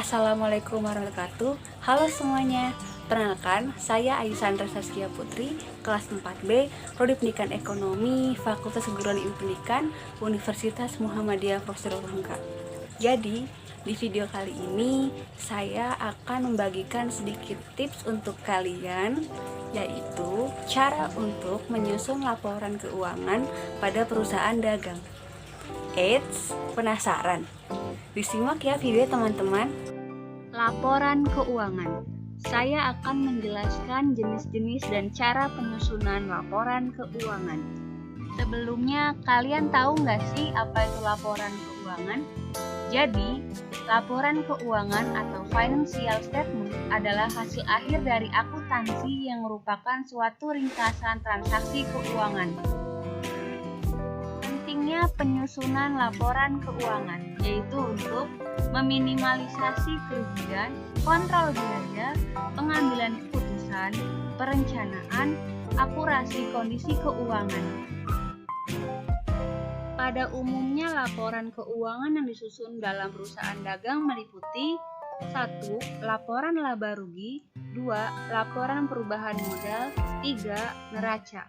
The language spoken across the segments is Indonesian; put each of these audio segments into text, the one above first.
Assalamualaikum warahmatullahi wabarakatuh. Halo semuanya. Perkenalkan, saya Ayusandra Saskia Putri, kelas 4B, Prodi Pendidikan Ekonomi, Fakultas Keguruan Ilmu Pendidikan, Universitas Muhammadiyah Profesor Hamka. Jadi, di video kali ini saya akan membagikan sedikit tips untuk kalian, yaitu cara untuk menyusun laporan keuangan pada perusahaan dagang. Eits, penasaran? Disimak ya video teman-teman. Laporan keuangan. Saya akan menjelaskan jenis-jenis dan cara penyusunan laporan keuangan. Sebelumnya, kalian tahu nggak sih apa itu laporan keuangan? Jadi, laporan keuangan atau financial statement adalah hasil akhir dari akuntansi yang merupakan suatu ringkasan transaksi keuangan. Pentingnya penyusunan laporan keuangan, yaitu untuk meminimalisasi kerugian, kontrol biaya, pengambilan keputusan, perencanaan, akurasi kondisi keuangan. Pada umumnya, laporan keuangan yang disusun dalam perusahaan dagang meliputi 1. Laporan laba rugi, 2. Laporan perubahan modal, 3. Neraca.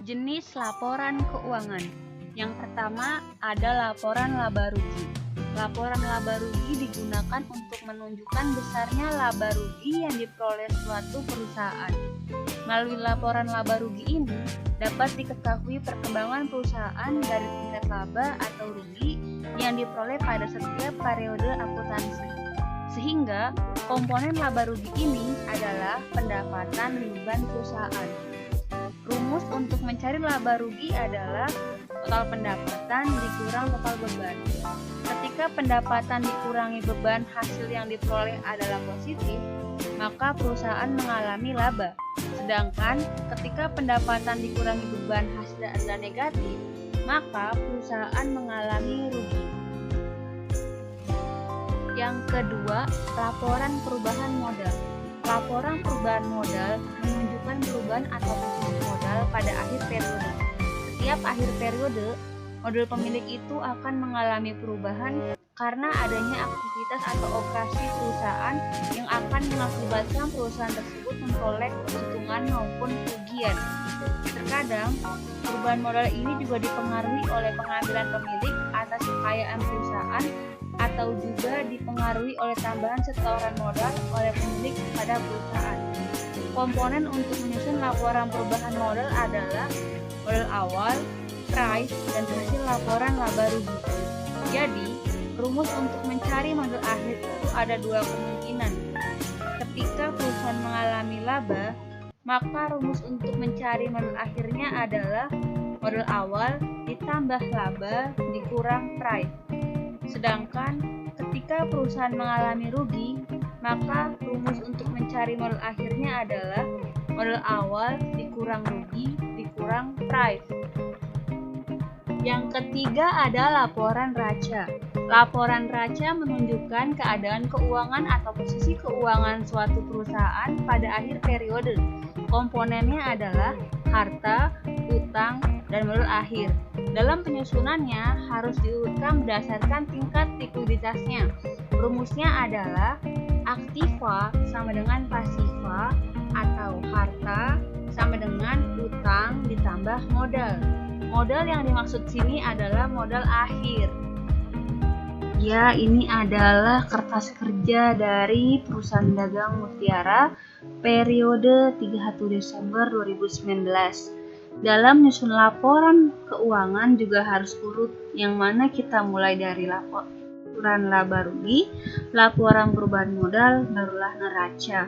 Jenis laporan keuangan. Yang pertama ada laporan laba rugi. Laporan laba rugi digunakan untuk menunjukkan besarnya laba rugi yang diperoleh suatu perusahaan. Melalui laporan laba rugi ini dapat diketahui perkembangan perusahaan dari tingkat laba atau rugi yang diperoleh pada setiap periode akuntansi. Sehingga komponen laba rugi ini adalah pendapatan beban perusahaan. Rumus untuk mencari laba rugi adalah total pendapatan dikurang total beban. Ketika pendapatan dikurangi beban hasil yang diperoleh adalah positif, maka perusahaan mengalami laba. Sedangkan ketika pendapatan dikurangi beban hasil adalah negatif, maka perusahaan mengalami rugi. Yang kedua, laporan perubahan modal. Laporan perubahan modal menunjukkan perubahan atau posisi modal pada akhir periode. Setiap akhir periode, modal pemilik itu akan mengalami perubahan karena adanya aktivitas atau operasi perusahaan yang akan mengakibatkan perusahaan tersebut memperoleh keuntungan maupun kerugian. Terkadang, perubahan modal ini juga dipengaruhi oleh pengambilan pemilik atas kekayaan perusahaan atau juga dipengaruhi oleh tambahan setoran modal oleh pemilik pada perusahaan. Komponen untuk menyusun laporan perubahan modal adalah modal awal, price, dan hasil laporan laba rugi. Jadi, rumus untuk mencari modal akhir itu ada dua kemungkinan. Ketika perusahaan mengalami laba, maka rumus untuk mencari modal akhirnya adalah modal awal ditambah laba dikurang price. Sedangkan ketika perusahaan mengalami rugi, maka rumus untuk mencari modal akhirnya adalah modal awal dikurang rugi dikurang price. Yang ketiga ada laporan raca. Laporan raca menunjukkan keadaan keuangan atau posisi keuangan suatu perusahaan pada akhir periode. Komponennya adalah harta, utang, dan modal akhir. Dalam penyusunannya harus diurutkan berdasarkan tingkat likuiditasnya. Rumusnya adalah aktiva sama dengan pasiva atau harta sama dengan utang ditambah modal. Modal yang dimaksud sini adalah modal akhir. Ya, ini adalah kertas kerja dari perusahaan dagang Mutiara periode 31 Desember 2019. Dalam menyusun laporan keuangan juga harus urut, yang mana kita mulai dari laporan laba rugi, laporan perubahan modal, barulah neraca.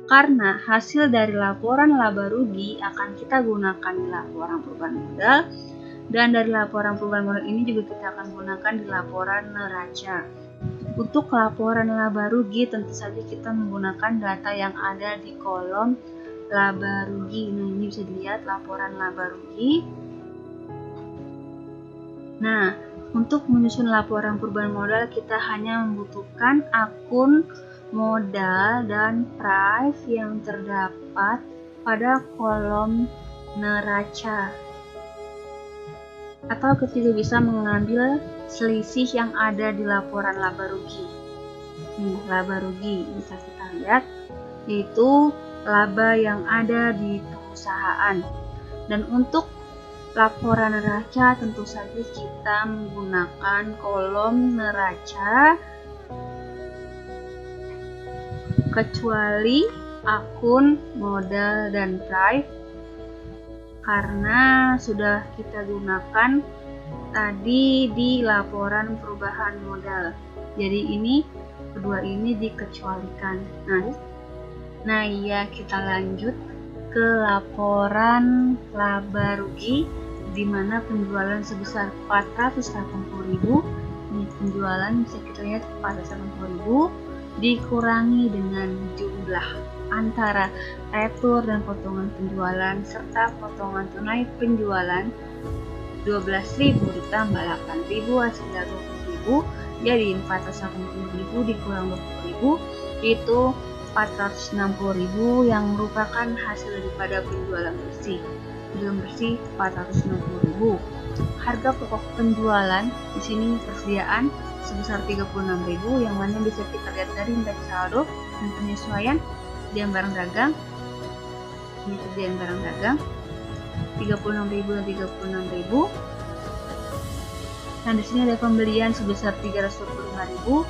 Karena hasil dari laporan laba rugi akan kita gunakan di laporan perubahan modal, dan dari laporan perubahan modal ini juga kita akan gunakan di laporan neraca. Untuk laporan laba rugi tentu saja kita menggunakan data yang ada di kolom laba rugi. Nah, ini bisa dilihat laporan laba rugi. Nah, untuk menyusun laporan perubahan modal kita hanya membutuhkan akun modal dan price yang terdapat pada kolom neraca. Atau ketiga, bisa mengambil selisih yang ada di laporan laba rugi. Nih, laba rugi bisa kita lihat, yaitu laba yang ada di perusahaan. Dan untuk laporan neraca tentu saja kita menggunakan kolom neraca kecuali akun modal dan drive, karena sudah kita gunakan tadi di laporan perubahan modal. Jadi ini kedua ini dikecualikan. Nah ya, kita lanjut ke laporan laba rugi, di mana penjualan sebesar 480.000. Ini penjualan bisa kita lihat 480.000 dikurangi dengan jumlah antara retur dan potongan penjualan serta potongan tunai penjualan 12.000 ditambah 8.000 hasilnya 20.000, jadi 480.000 dikurang 20.000 itu 460.000 yang merupakan hasil daripada penjualan bersih. Penjualan bersih 460.000. Harga pokok penjualan di sini persediaan sebesar 36.000, yang mana bisa kita lihat dari nilai saldo dan penyesuaian persediaan barang dagang. Ini persediaan barang dagang 36.000 dan 36.000. Nah, di sini ada pembelian sebesar 325.000.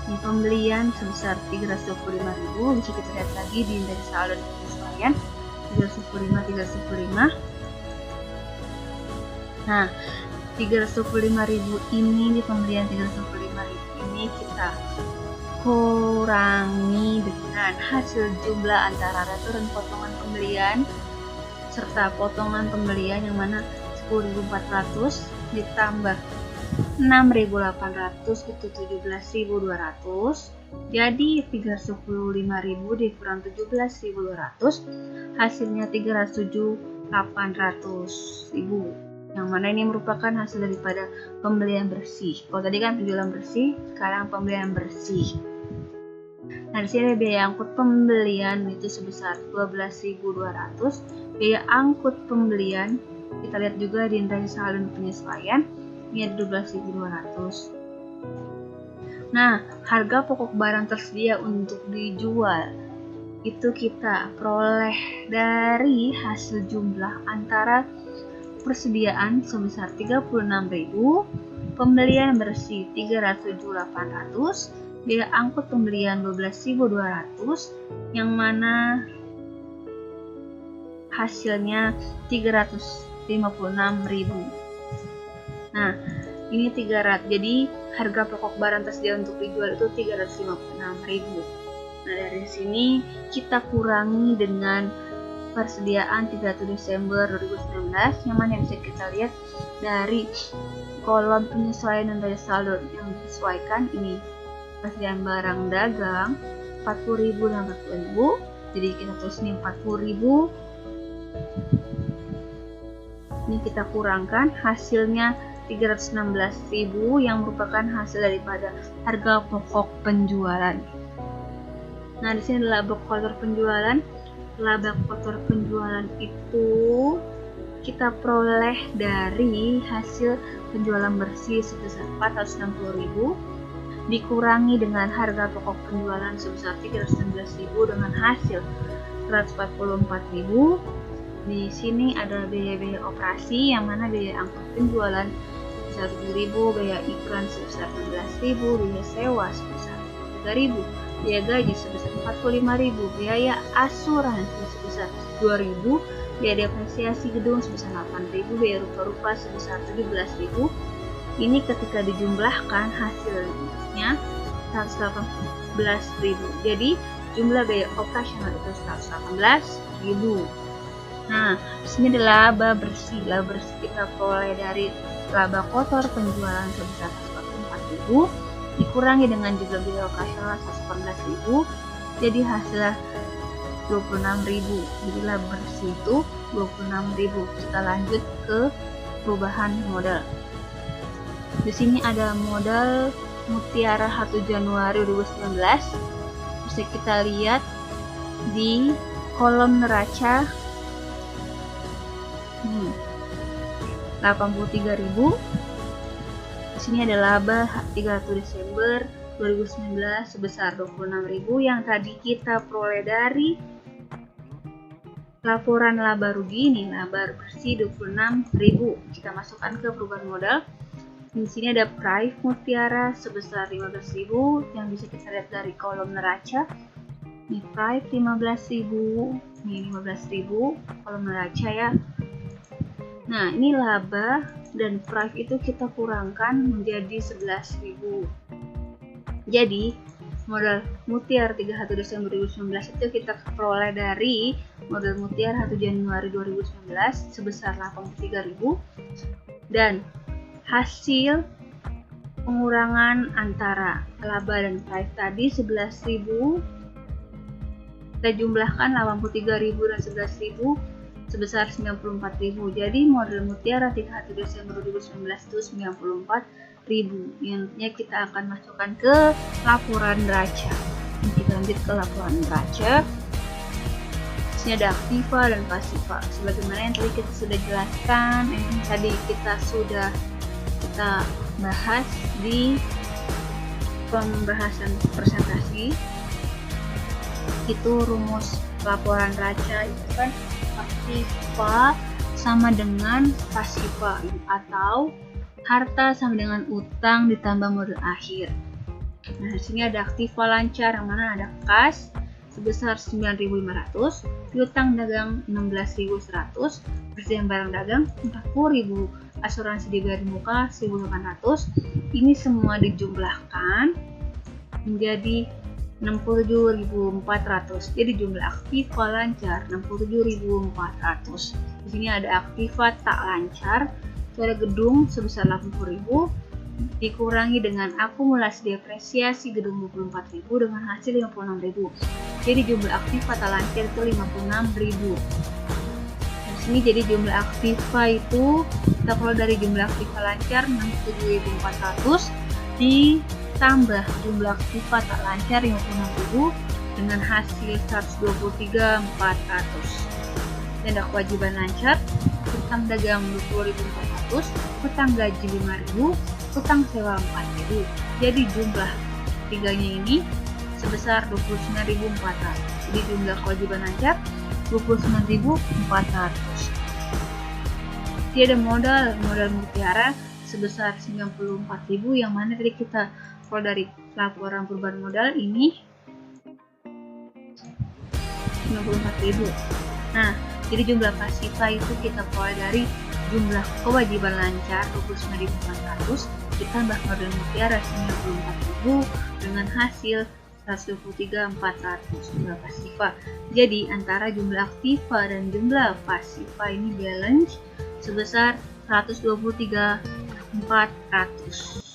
Ini pembelian sebesar 325.000, bisa kita lihat lagi di nilai saldo dan penyesuaian 325. Nah, 325.000 ini di pembelian 325.000 ini kita kurangi dengan hasil jumlah antara retur dan potongan pembelian serta potongan pembelian, yang mana 10.400 ditambah 6.800 itu 17.200, jadi 325.000 dikurang 17.200 hasilnya 307.800.000, yang mana ini merupakan hasil daripada pembelian bersih. Kalau tadi kan penjualan bersih, sekarang pembelian bersih. Nah, di sini ada biaya angkut pembelian itu sebesar 12.200. Biaya angkut pembelian kita lihat juga di nilai saldo dan penyesuaian, ini ada 12.200. Nah, harga pokok barang tersedia untuk dijual itu kita peroleh dari hasil jumlah antara persediaan sebesar 36.000, pembelian bersih 307.800, biaya angkut pembelian 12.200, yang mana hasilnya 356.000. Nah, ini 300. Jadi harga pokok barang tersedia untuk dijual itu 356.000. Nah, dari sini kita kurangi dengan persediaan 31 Desember 2019, yang mana bisa kita lihat dari kolom penyesuaian dan daya saldo yang disesuaikan. Ini persediaan barang dagang 40.000 dan 40.000, jadi kita tulis ini 40.000. Ini kita kurangkan hasilnya 316.000, yang merupakan hasil daripada harga pokok penjualan. Nah, di sini adalah laba kotor penjualan. Laba kotor penjualan itu kita peroleh dari hasil penjualan bersih sebesar 460.000 dikurangi dengan harga pokok penjualan sebesar 319.000 dengan hasil 144.000. Di sini ada biaya-biaya operasi, yang mana biaya angkut penjualan sebesar 7.000, biaya iklan sebesar 16.000, biaya sewa sebesar 3.000, biaya gaji sebesar 45.000, biaya asuransi sebesar 2.000, biaya depresiasi gedung sebesar 8.000, biaya rupa-rupa sebesar 17.000. Ini ketika dijumlahkan hasilnya 118.000. Jadi jumlah biaya operasional itu 118.000. Nah, di sini adalah laba bersih. Laba bersih kita peroleh dari laba kotor penjualan sebesar 144.000 dikurangi dengan jumlah biaya operasional 118.000, jadi hasilnya 26.000. Jadi laba bersih itu 26.000. Kita lanjut ke perubahan modal. Di sini ada modal Mutiara 1 Januari 2019. Bisa kita lihat di kolom neraca. 83.000. Di sini ada laba 31 Desember 2019 sebesar 26.000 yang tadi kita peroleh dari laporan laba rugi ini, laba bersih 26.000. Kita masukkan ke perubahan modal. Di sini ada Prive Mutiara sebesar 15.000 yang bisa kita lihat dari kolom neraca. Ini Prive 15.000, ini 15.000 kolom neraca ya. Nah, ini laba dan Prive itu kita kurangkan menjadi 11.000. Jadi, modal Mutiara 31 Desember 2019 itu kita peroleh dari modal Mutiara 1 Januari 2019 sebesar 83.000 dan hasil pengurangan antara laba dan Prive tadi 11.000 kita jumlahkan 83.000 dan 11.000 sebesar 94.000. Jadi modal Mutiara 31 Desember 2019 itu 94.000. Intinya kita akan masukkan ke laporan neraca. Kita lanjut ke laporan neraca. Di sini ada aktiva dan pasiva. Sebagaimana yang tadi kita sudah jelaskan, yang tadi kita bahas di pembahasan presentasi. Itu rumus laporan neraca itu kan aktiva sama dengan pasiva atau harta sama dengan utang ditambah modal akhir. Nah, di sini ada aktiva lancar yang mana ada kas sebesar 9.500, piutang dagang 16.100, persediaan barang dagang 40.000, asuransi dibayar di muka 1.800. Ini semua dijumlahkan menjadi 67.400. Jadi jumlah aktiva lancar 67.400. Di sini ada aktiva tak lancar. Itu ada gedung sebesar 80.000 dikurangi dengan akumulasi depresiasi gedung 24.000 dengan hasil 56.000. Jadi jumlah aktiva tak lancar itu 56.000. Di sini jadi jumlah aktiva itu kita keluar dari jumlah aktiva lancar 67.400 ditambah jumlah aktiva tak lancar 56.000 dengan hasil 123.400. Dan ada kewajiban lancar, utang dagang 20.400, utang gaji 5.000, utang sewa 4.000. Jadi jumlah tiganya ini sebesar 29.400. Jadi jumlah kewajiban lancar 29.400. Jadi ada modal Mutiara sebesar 94.000 yang mana tadi kita kalau dari laporan perubahan modal ini 94.000. Nah, jadi jumlah pasiva itu kita peroleh dari jumlah kewajiban lancar 29.400 ditambah modal Mutiara 94.000 dengan hasil 123.400 jumlah pasiva. Jadi antara jumlah aktiva dan jumlah pasiva ini balance sebesar 123.400.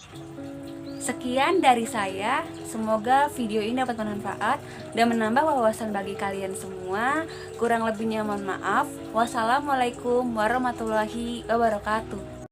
Sekian dari saya, semoga video ini dapat bermanfaat dan menambah wawasan bagi kalian semua. Kurang lebihnya mohon maaf. Wassalamualaikum warahmatullahi wabarakatuh.